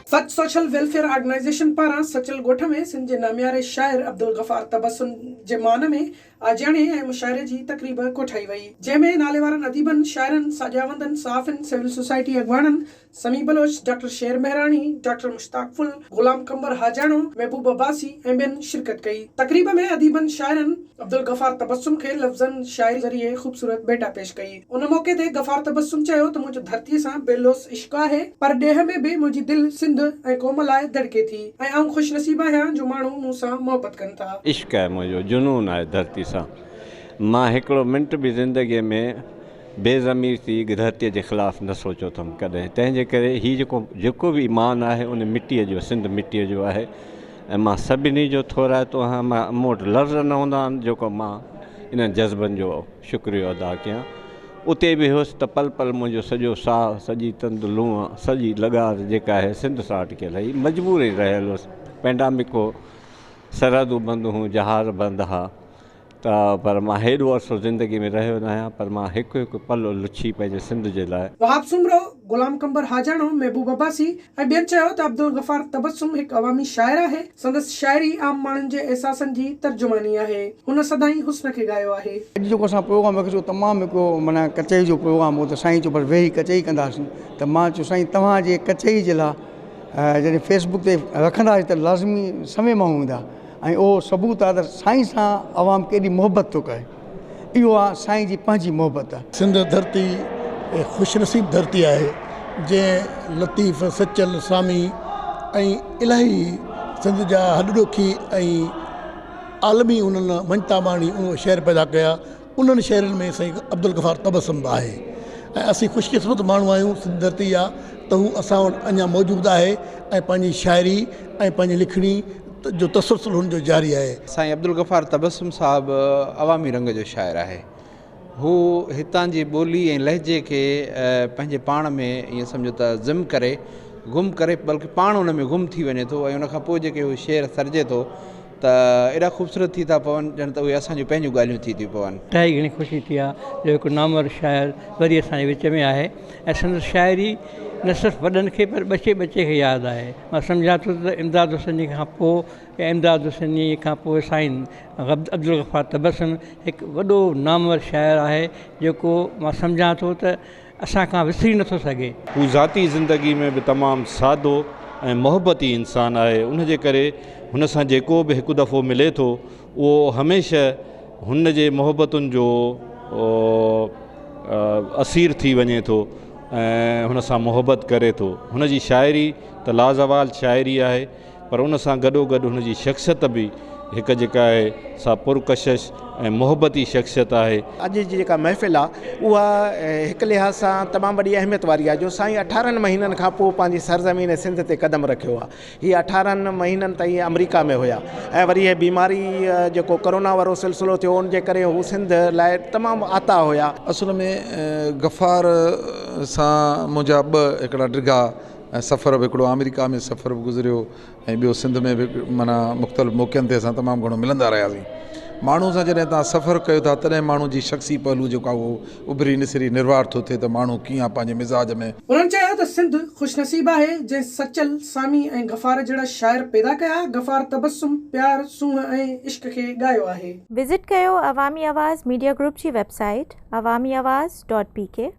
सच social welfare organisation पारां सचल ॻोठ में सिंध जे नामियारे शाइर अब्दुल गफ़ार तबस्सुम जे मान में आजाणे ऐं मुशाइरे जी तक़रीब कोठाई वई, जंहिंमें नाले वारनि अदीबनि, शाइरनि, साजावंदनि, सहाफ़ियुनि, सिविल सोसाइटी अॻवाननि, समी बलोच, डॉक्टर शेर मेहरानी, डॉक्टर मुश्ताक़, गुलाम कंबर हाजाणो, महबूब अब्बासी ऐं ॿियनि शिरकत कई। तक़रीब में अदीबनि, शाइरनि अब्दुल गफ़ार तबस्सुम खे लफ़्ज़नि शाइरी ज़रिए ख़ूबसूरत भेटा पेश कई। उन मौक़े ते गफ़ार तबस्सुम चयो त मुंहिंजो धरतीअ सां बेलोस इश्क़ आहे, पर ॾेह में बि मुंहिंजी दिलि सिंध ऐं क़ौम लाइ धड़के थी ऐं आउं ख़ुशनसीब आहियां जो माण्हू मूं सां मोहबत कनि था। इश्क़ आहे मुंहिंजो, जुनून आहे धरती सां। मां हिकिड़ो मिंट बि ज़िंदगीअ में बेज़मीर थी धरतीअ जे ख़िलाफ़ु न सोचियो अथमि कॾहिं। तंहिंजे करे हीउ जेको बि ईमान आहे उन मिटीअ जो, सिंध मिटीअ जो आहे ऐं मां सभिनी जो थोराए थो आहियां। मां मूं वटि लफ़्ज़ न हूंदा आहिनि जेको मां इन्हनि जज़्बनि जो शुक्रियो अदा कयां। उते बि हुउसि त पल पल मुंहिंजो सॼो साह, सॼी तंदु लूंहं, सॼी लॻार जेका आहे सिंध सां अटकियल हुई। मजबूर ई रहियल हुउसि, पेंडामिको सरहदूं बंदि हुयूं, जहाज़ बंदि हुआ, त पर मां हेॾो अर्सो ज़िंदगी में रहियो न आहियां, पर मां हिकु हिकु पल लुछी पंहिंजे सिंध जे लाइ। वहाब सुमरो, गुलाम कंबर हाजाणो, महबूब अब्बासी ऐं ॿियनि चयो त अब्दुल गफ़ार तबस्सुम हिकु अवामी शाइर आहे। संदसि शाइरी आम माण्हुनि जे एहसासनि जी तर्जुमानी आहे। हुन सदाईं हुस्न खे ॻायो आहे। अॼु जेको असां प्रोग्राम रखियो तमामु हिकिड़ो माना कचई जो प्रोग्राम हो, त साईं चयो पर वेही कचई कंदासीं, त मां चयो साईं तव्हांजे कचई जे लाइ जॾहिं फेसबुक ते रखंदासीं त लाज़मी समय मां हूंदा ऐं उहो सबूत आहे त साईं सां आवाम केॾी मोहबत थो करे। इहो आहे साईं जी पंहिंजी मोहबत आहे। सिंध धरती ख़ुशनसीब धरती आहे जंहिं लतीफ़, सचल, सामी ऐं इलाही सिंध जा हॾॾोखी ऐं आलमी उन्हनि मञता माणी उन शहर पैदा कया। उन्हनि शहरनि में साईं अब्दुल गफ़ार तबस्सुम आहे ऐं असीं ख़ुशकिस्मत माण्हू आहियूं। सिंध धरती आहे त हू असां वटि अञा मौजूदु आहे ऐं पंहिंजी शाइरी ऐं पंहिंजी लिखणी जो तसलसल हुनजो जारी आहे। साईं अब्दुल गफ़ार तबस्सुम साहिबु अवामी रंग जो शाइर आहे। हू हितां जी ॿोली ऐं लहजे खे पंहिंजे पाण में ईअं सम्झो त गुम करे बल्कि पाण उन में गुम थी वञे थो ऐं उनखां पोइ जेके हू शेर सर्जे थो त एॾा ख़ूबसूरत थी था पवनि ॼण त उहे असांजूं पंहिंजूं ॻाल्हियूं थी थियूं पवनि। इलाही घणी ख़ुशी थी आहे जो हिकु नामवर शाइर वरी असांजे विच में आहे ऐं संदसि शाइरी न सिर्फ़ु वॾनि खे पर बचे खे यादि आहे। मां सम्झां थो त इमदाद हुसैनी खां पोइ ऐं इमदाद हुसैनी खां पोइ साईं अब्दुल गफ़ार तबस्सुम हिकु वॾो नामवर शाइर आहे जेको मां सम्झां थो त असां खां विसरी नथो सघे। हू ज़ाती ज़िंदगी में बि तमामु सादो ऐं मोहबती इंसानु आहे। उनजे करे हुन सां जेको बि हिकु दफ़ो मिले थो उहो हमेशह हुन जे मोहबतुनि जो असीर थी वञे थो ऐं हुन सां मोहबत करे थो। हुन जी शाइरी त लाज़वाल शाइरी आहे, पर उन सां गॾोगॾु हुन जी शख़्सियत बि हिकु जेका आहे सा पुरकशिश ऐं मोहबती शख़्सियत आहे। अॼु जी जेका महफ़िल आहे उहा हिकु लिहाज़ सां तमामु वॾी अहमियत वारी आहे जो साईं 18 महीननि खां पोइ पंहिंजी सरज़मीन सिंध ते क़दम रखियो आहे। हीअ 18 महीननि ताईं अमरीका में हुया ऐं वरी इहे बीमारी जेको कोरोना वारो सिलसिलो थियो उनजे करे हू सिंध लाइ तमामु आता हुया। असुल में गफ़ार सां मुंहिंजा हिकिड़ा डिघा सफ़र बि, हिकिड़ो अमेरिका में सफ़र बि गुज़रियो ऐं ॿियो सिंध में बि माना मुख़्तलिफ़ मौक़नि ते असां तमामु घणो मिलंदा रहियासीं। माण्हू सां जॾहिं तव्हां सफ़र कयो था तॾहिं माण्हू जी शख़्सी पहलू जेको आहे उहो उभरी निसरी निर्वार थो थिए त माण्हू कीअं पंहिंजे मिज़ाज में। उन्हनि चयो त सिंध ख़ुशनसीब आहे जंहिं सचल, सामी ऐं गफ़ार जहिड़ा शाइर पैदा कया। गफ़ार तबस्सुम प्यार, सूंह ऐं इश्क़ खे ॻायो आहे। विज़िट कयो अवामी आवाज़ मीडिया ग्रुप जी वेबसाइट awamiawaz.pk